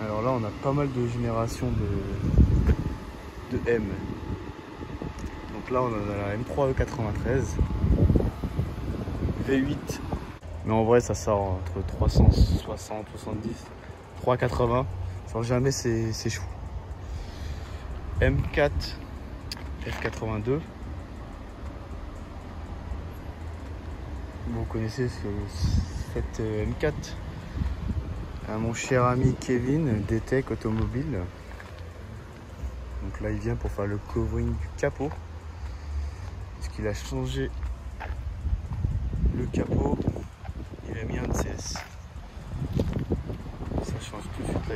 Alors là, on a pas mal de générations de M. Donc là, on a la M3 E93, V8. Mais en vrai, ça sort entre 360, 70, 380. Sans jamais ses chevaux. M4 F82. Vous connaissez cette M4. À mon cher ami Kevin, DTEC Automobile. Donc là, il vient pour faire le covering du capot. Parce qu'il a changé le capot. Il a mis un CS. Ça change tout de suite la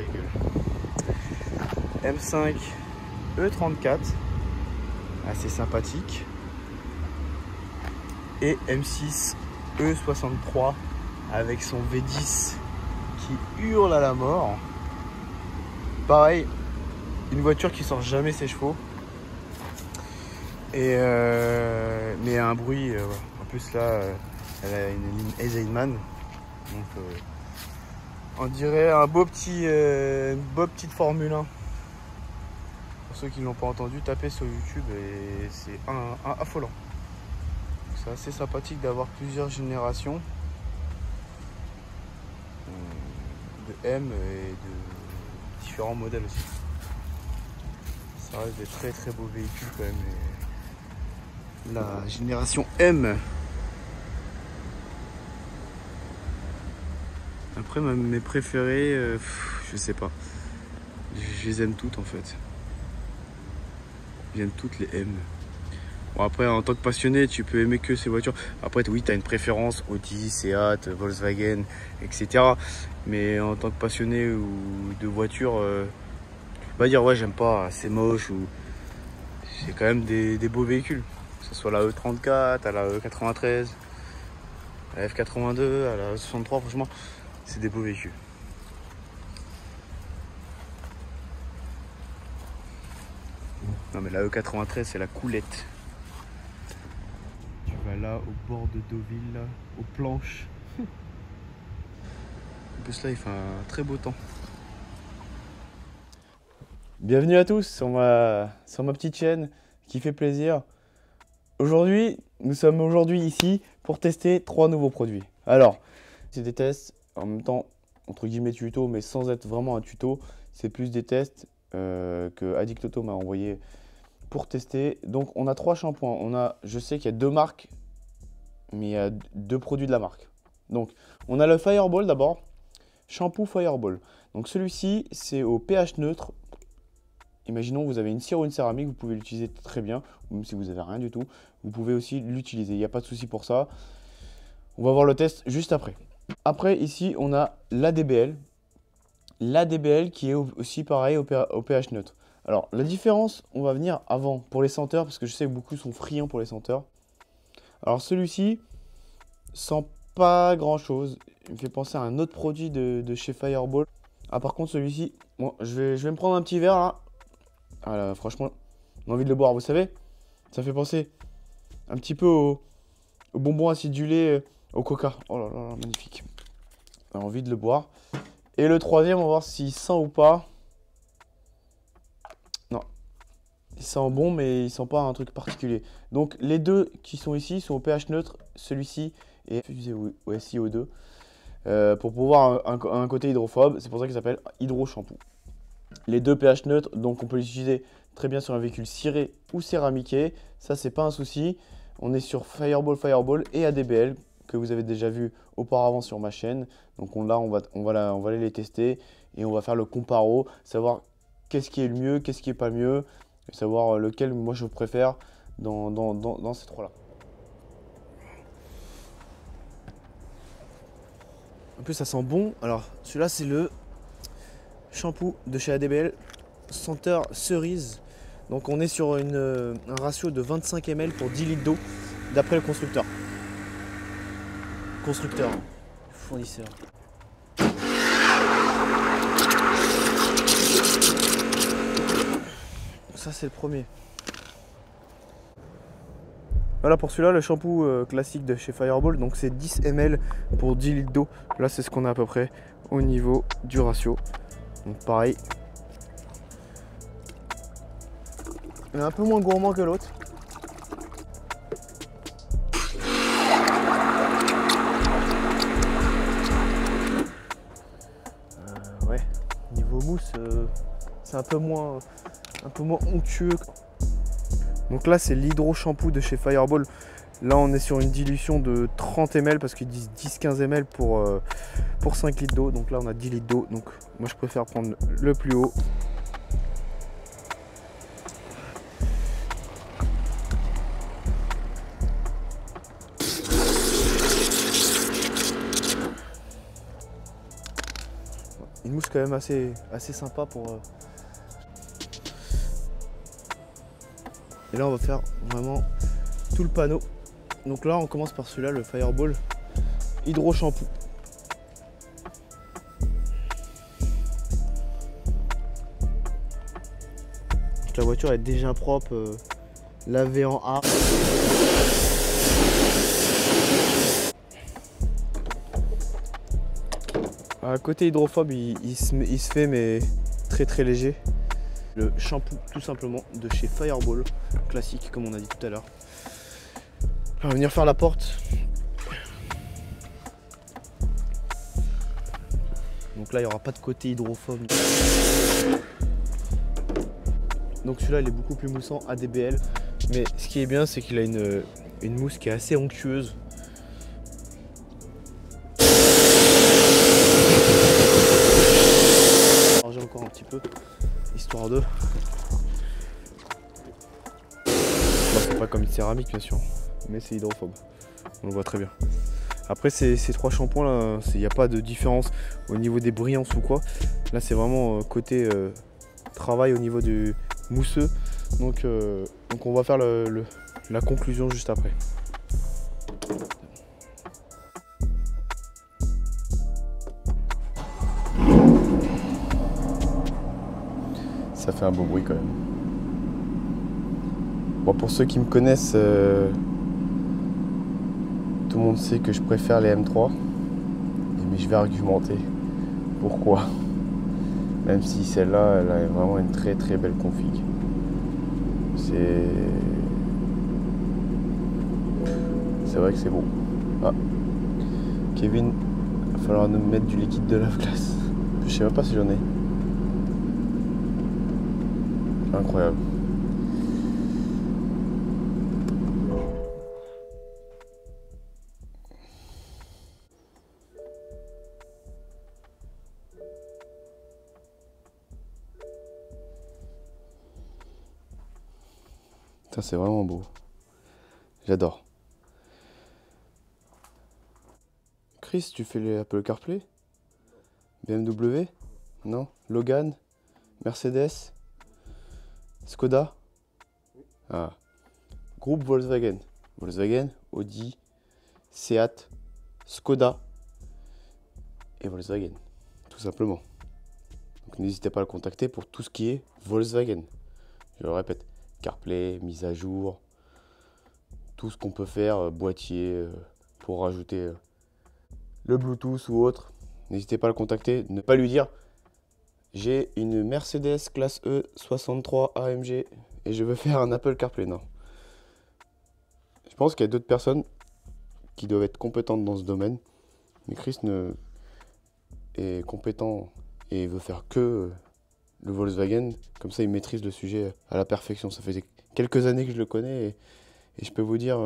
gueule. M5 E34. Assez sympathique. Et M6 E63 avec son V10 qui hurle à la mort. Pareil, une voiture qui sort jamais ses chevaux. Et mais un bruit. En plus là, elle a une ligne Eisenman. Donc on dirait un beau petit, une beau petite Formule 1. Pour ceux qui ne l'ont pas entendu, tapez sur YouTube et c'est affolant. C'est assez sympathique d'avoir plusieurs générations de M et de différents modèles aussi. Ça reste des très très beaux véhicules quand même. Et la génération M. Après mes préférés, je sais pas. Je les aime toutes en fait. J'aime toutes les M. Bon après en tant que passionné tu peux aimer que ces voitures. Après oui tu as une préférence Audi, Seat, Volkswagen, etc. Mais en tant que passionné ou de voiture, tu peux pas dire ouais j'aime pas, c'est moche ou c'est quand même des beaux véhicules. Que ce soit la E34, à la E93, à la F82, à la E63, franchement c'est des beaux véhicules. Non mais la E93 c'est la coulette. Tu vas là au bord de Deauville, là, aux planches. En plus là il fait un très beau temps. Bienvenue à tous sur ma petite chaîne qui fait plaisir. Aujourd'hui, nous sommes ici pour tester 3 nouveaux produits. Alors, c'est des tests, en même temps, entre guillemets tuto, mais sans être vraiment un tuto. C'est plus des tests que Addict Auto m'a envoyé pour tester. Donc, on a 3 shampoings. Je sais qu'il y a 2 marques, mais il y a 2 produits de la marque. Donc, on a le Fireball d'abord. Shampoo Fireball. Donc, celui-ci, c'est au pH neutre. Imaginons que vous avez une cire ou une céramique, vous pouvez l'utiliser très bien. Même si vous n'avez rien du tout, vous pouvez aussi l'utiliser. Il n'y a pas de souci pour ça. On va voir le test juste après. Après, ici, on a l'ADBL. L'ADBL qui est aussi pareil au pH neutre. Alors, la différence, on va venir avant pour les senteurs, parce que je sais que beaucoup sont friands pour les senteurs. Alors, celui-ci sent pas grand-chose. Il me fait penser à un autre produit de chez Fireball. Ah, par contre, celui-ci, bon, je vais me prendre un petit verre là. Ah là, franchement, j'ai envie de le boire, vous savez. Ça fait penser un petit peu au bonbon acidulé, au coca. Oh là là, magnifique. J'ai envie de le boire. Et le troisième, on va voir s'il sent ou pas. Non. Il sent bon, mais il sent pas un truc particulier. Donc, les deux qui sont ici sont au pH neutre. Celui-ci est fusé au SiO2 pour pouvoir un côté hydrophobe. C'est pour ça qu'il s'appelle Hydro Shampoo. Les deux pH neutres, donc on peut les utiliser très bien sur un véhicule ciré ou céramiqué. Ça, c'est pas un souci. On est sur Fireball et ADBL que vous avez déjà vu auparavant sur ma chaîne. Donc là, on va aller les tester et on va faire le comparo, savoir qu'est-ce qui est le mieux, qu'est-ce qui est pas mieux, et savoir lequel moi je préfère dans ces trois-là. En plus, ça sent bon. Alors, celui-là, c'est le shampoo de chez ADBL, senteur cerise. Donc on est sur un ratio de 25 ml pour 10 litres d'eau d'après le constructeur. Fournisseur. Ça c'est le premier. Voilà pour celui-là, le shampoo classique de chez Fireball. Donc c'est 10 ml pour 10 litres d'eau. Là c'est ce qu'on a à peu près au niveau du ratio. Donc pareil. Il est un peu moins gourmand que l'autre. Ouais, niveau mousse, c'est un peu moins onctueux. Donc là, c'est l'hydro shampoo de chez Fireball. Là, on est sur une dilution de 30 ml parce qu'ils disent 10-15 ml pour 5 litres d'eau. Donc là, on a 10 litres d'eau. Donc moi, je préfère prendre le plus haut. Une mousse quand même assez sympa pour... Et là, on va faire vraiment tout le panneau. Donc là, on commence par celui-là, le Fireball Hydro Shampoo. Donc la voiture est déjà propre, lavée en A. Côté hydrophobe, il se fait, mais très léger. Le shampoo tout simplement de chez Fireball, classique comme on a dit tout à l'heure. On va venir faire la porte. Donc là, il n'y aura pas de côté hydrophobe. Donc celui-là, il est beaucoup plus moussant, ADBL. Mais ce qui est bien, c'est qu'il a une mousse qui est assez onctueuse. J'ai encore un petit peu, histoire de... Bon, c'est pas comme une céramique, bien sûr, mais c'est hydrophobe. On le voit très bien. Après, ces trois shampoings là, il n'y a pas de différence au niveau des brillances ou quoi. Là, c'est vraiment côté travail au niveau du mousseux. Donc on va faire la conclusion juste après. Ça fait un beau bruit quand même. Bon, pour ceux qui me connaissent, tout le monde sait que je préfère les M3. Mais je vais argumenter pourquoi. Même si celle-là, elle a vraiment une très belle config. C'est vrai que c'est beau. Ah, Kevin, il va falloir nous mettre du liquide de lave-glace. Je sais même pas si j'en ai. Incroyable. Ça, c'est vraiment beau. J'adore. Chris, tu fais les Apple CarPlay? BMW? Non? Logan? Mercedes? Skoda? Ah. Groupe Volkswagen. Volkswagen, Audi, Seat, Skoda et Volkswagen. Tout simplement. Donc n'hésitez pas à le contacter pour tout ce qui est Volkswagen. Je le répète. CarPlay, mise à jour, tout ce qu'on peut faire, boîtier, pour rajouter le Bluetooth ou autre. N'hésitez pas à le contacter, ne pas lui dire j'ai une Mercedes classe E 63 AMG et je veux faire un Apple CarPlay. Non. Je pense qu'il y a d'autres personnes qui doivent être compétentes dans ce domaine, mais Chris est compétent et veut faire que le Volkswagen, comme ça il maîtrise le sujet à la perfection. Ça fait quelques années que je le connais et je peux vous dire,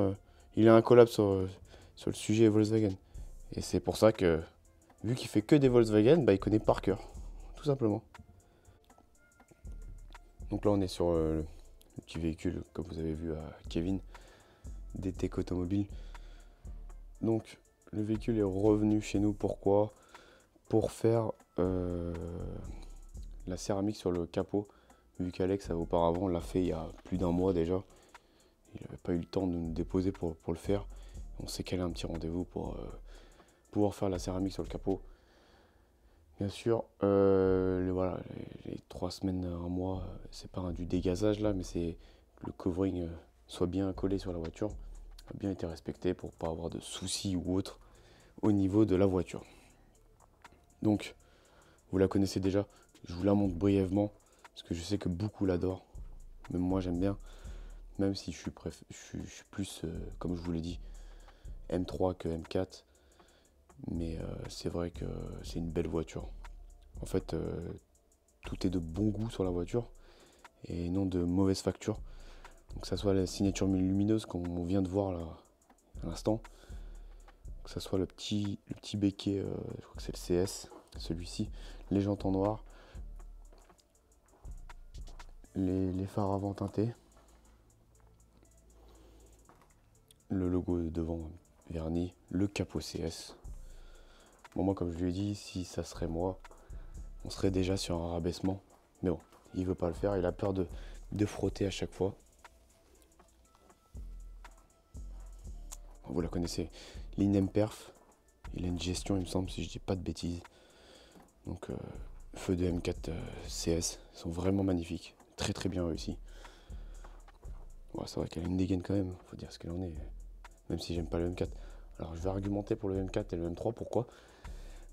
il a un collab sur le sujet Volkswagen. Et c'est pour ça que, vu qu'il fait que des Volkswagen, bah, il connaît par cœur, tout simplement. Donc là on est sur le petit véhicule, comme vous avez vu à Kevin, DTEC Automobile. Donc le véhicule est revenu chez nous, pourquoi? Pour faire la céramique sur le capot, vu qu'Alex auparavant l'a fait il y a plus d'1 mois déjà. Il n'avait pas eu le temps de nous déposer pour le faire. On s'est calé un petit rendez-vous pour pouvoir faire la céramique sur le capot. Bien sûr, voilà, les 3 semaines, 1 mois, c'est pas du dégazage là, mais c'est le covering soit bien collé sur la voiture, a bien été respecté pour pas avoir de soucis ou autre au niveau de la voiture. Donc Vous la connaissez déjà. Je vous la montre brièvement parce que je sais que beaucoup l'adorent. Même moi, j'aime bien. Même si je suis plus, comme je vous l'ai dit, M3 que M4. Mais c'est vrai que c'est une belle voiture. En fait, tout est de bon goût sur la voiture et non de mauvaise facture. Donc que ça soit la signature lumineuse qu'on vient de voir là à l'instant, que ça soit le petit béquet, je crois que c'est le CS, celui-ci, les jantes en noir, les phares avant teintés, le logo devant verni, le capot CS. Bon, moi, comme je lui ai dit, si ça serait moi, on serait déjà sur un rabaissement. Mais bon, il veut pas le faire, il a peur de frotter à chaque fois. Vous la connaissez, l'INEM Perf, il a une gestion, il me semble, si je dis pas de bêtises. Donc, feux de M4 CS sont vraiment magnifiques, très très bien réussis. Ouais, c'est vrai qu'elle a une dégaine quand même, faut dire ce qu'elle en est, même si j'aime pas le M4. Alors, je vais argumenter pour le M4 et le M3, pourquoi?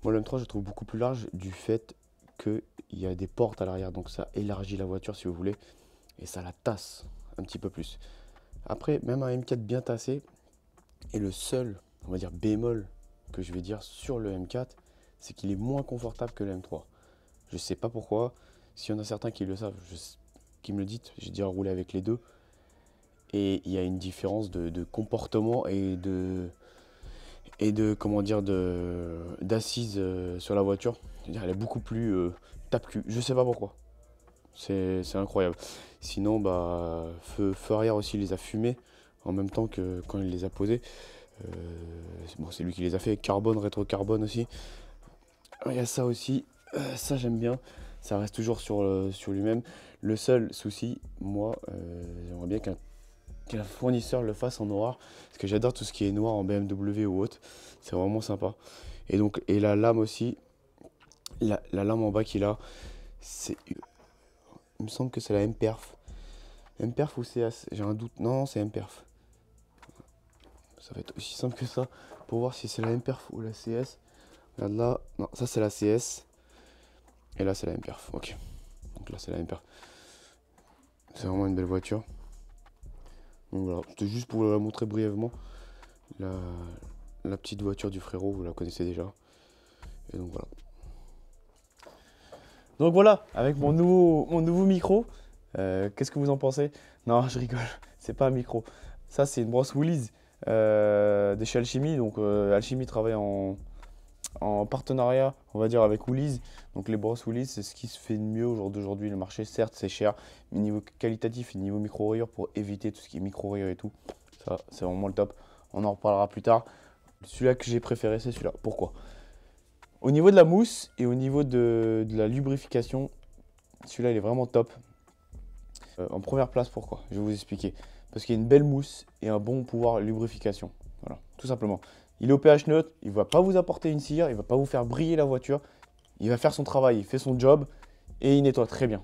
Moi, le M3, je le trouve beaucoup plus large du fait qu'il y a des portes à l'arrière, donc ça élargit la voiture si vous voulez, et ça la tasse un petit peu plus. Après, même un M4 bien tassé, et le seul, on va dire, bémol que je vais dire sur le M4, c'est qu'il est moins confortable que le M3. Je sais pas pourquoi. S'il y en a certains qui le savent, qui me le disent, j'ai déjà roulé avec les deux. Et il y a une différence de comportement et de comment dire, d'assise sur la voiture. C'est-à-dire, elle est beaucoup plus tape-cul. Je sais pas pourquoi. C'est incroyable. Sinon, bah, feu arrière aussi, il les a fumés en même temps que quand il les a posés. Bon, c'est lui qui les a fait. Carbone, rétro-carbone aussi. Il y a ça aussi. Ça, j'aime bien. Ça reste toujours sur lui-même. Le seul souci, moi, j'aimerais bien qu'un fournisseur le fasse en noir. Parce que j'adore tout ce qui est noir en BMW ou autre. C'est vraiment sympa. Et donc, et la lame aussi. La lame en bas qu'il a, c'est. Il me semble que c'est la M-Perf. M-Perf ou CS? J'ai un doute. Non, c'est M-Perf. Ça va être aussi simple que ça pour voir si c'est la M-Perf ou la CS. Regarde là. Non, ça c'est la CS. Et là c'est la M-Perf. Ok. Donc là c'est la M-Perf. C'est vraiment une belle voiture. Donc voilà. C'était juste pour la montrer brièvement. La petite voiture du frérot, vous la connaissez déjà. Et donc voilà. Donc voilà, avec mon nouveau micro, qu'est-ce que vous en pensez? Non, je rigole, c'est pas un micro. Ça, c'est une brosse Woolies de chez Alchemy. Donc, Alchemy travaille en partenariat, on va dire, avec Woolies. Donc, les brosses Woolies, c'est ce qui se fait de mieux au jour d'aujourd'hui. Le marché, certes, c'est cher, mais niveau qualitatif et niveau micro-rayures pour éviter tout ce qui est micro-rayures et tout, ça, c'est vraiment le top. On en reparlera plus tard. Celui-là que j'ai préféré, c'est celui-là. Pourquoi? Au niveau de la mousse et au niveau de la lubrification, celui-là il est vraiment top. En première place, pourquoi? Je vais vous expliquer. Parce qu'il y a une belle mousse et un bon pouvoir lubrification. Voilà, tout simplement. Il est au pH neutre, il ne va pas vous apporter une cire, il ne va pas vous faire briller la voiture. Il va faire son travail, il fait son job et il nettoie très bien.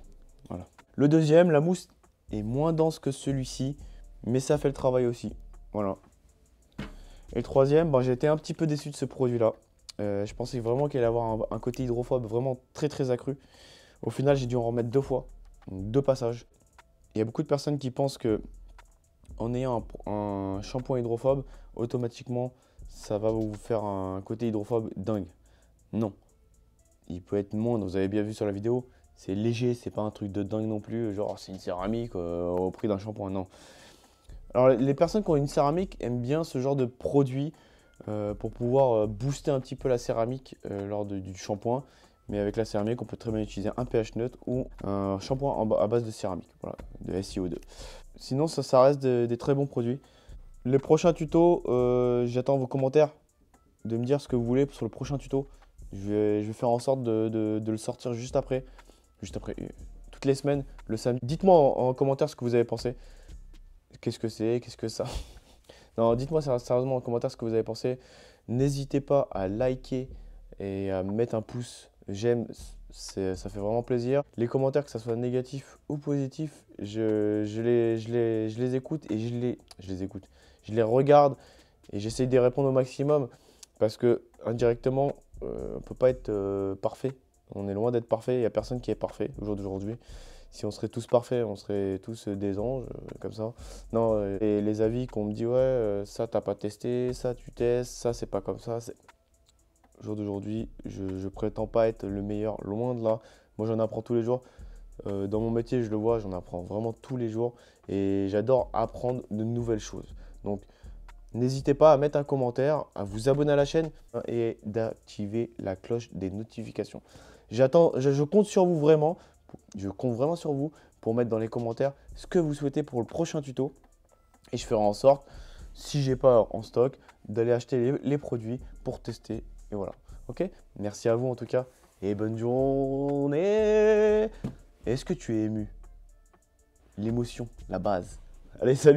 Voilà. Le deuxième, la mousse est moins dense que celui-ci, mais ça fait le travail aussi. Voilà. Et le troisième, j'ai été un petit peu déçu de ce produit-là. Je pensais vraiment qu'il allait avoir un côté hydrophobe vraiment très très accru. Au final, j'ai dû en remettre 2 fois, donc 2 passages. Il y a beaucoup de personnes qui pensent que en ayant un shampoing hydrophobe, automatiquement, ça va vous faire un côté hydrophobe dingue. Non. Il peut être moindre, vous avez bien vu sur la vidéo, c'est léger, c'est pas un truc de dingue non plus, genre c'est une céramique au prix d'un shampoing, non. Alors les personnes qui ont une céramique aiment bien ce genre de produit pour pouvoir booster un petit peu la céramique lors du shampoing. Mais avec la céramique, on peut très bien utiliser un pH neutre ou un shampoing à base de céramique, voilà, de SiO2. Sinon, ça reste des très bons produits. Les prochains tutos, j'attends vos commentaires, de me dire ce que vous voulez sur le prochain tuto. Je vais faire en sorte de le sortir juste après, toutes les semaines, le samedi. Dites-moi en commentaire ce que vous avez pensé. Qu'est-ce que c'est? Qu'est-ce que ça? Non, dites-moi sérieusement en commentaire ce que vous avez pensé. N'hésitez pas à liker et à mettre un pouce j'aime, ça fait vraiment plaisir. Les commentaires, que ce soit négatifs ou positifs, je les écoute et je les regarde et j'essaye de répondre au maximum parce que indirectement, on ne peut pas être parfait. On est loin d'être parfait, il n'y a personne qui est parfait au jour d'aujourd'hui. Si on serait tous parfaits, on serait tous des anges, comme ça. Non, et les avis qu'on me dit, ouais, ça t'as pas testé, ça tu testes, ça c'est pas comme ça. Au jour d'aujourd'hui, je prétends pas être le meilleur, loin de là. Moi j'en apprends tous les jours. Dans mon métier, je le vois, j'en apprends vraiment tous les jours. Et j'adore apprendre de nouvelles choses. Donc, n'hésitez pas à mettre un commentaire, à vous abonner à la chaîne et d'activer la cloche des notifications. Je compte sur vous vraiment, je compte vraiment sur vous pour mettre dans les commentaires ce que vous souhaitez pour le prochain tuto. Et je ferai en sorte, si j'ai pas en stock, d'aller acheter les produits pour tester. Et voilà. Ok? Merci à vous en tout cas et bonne journée. Est-ce que tu es ému? L'émotion, la base. Allez, salut!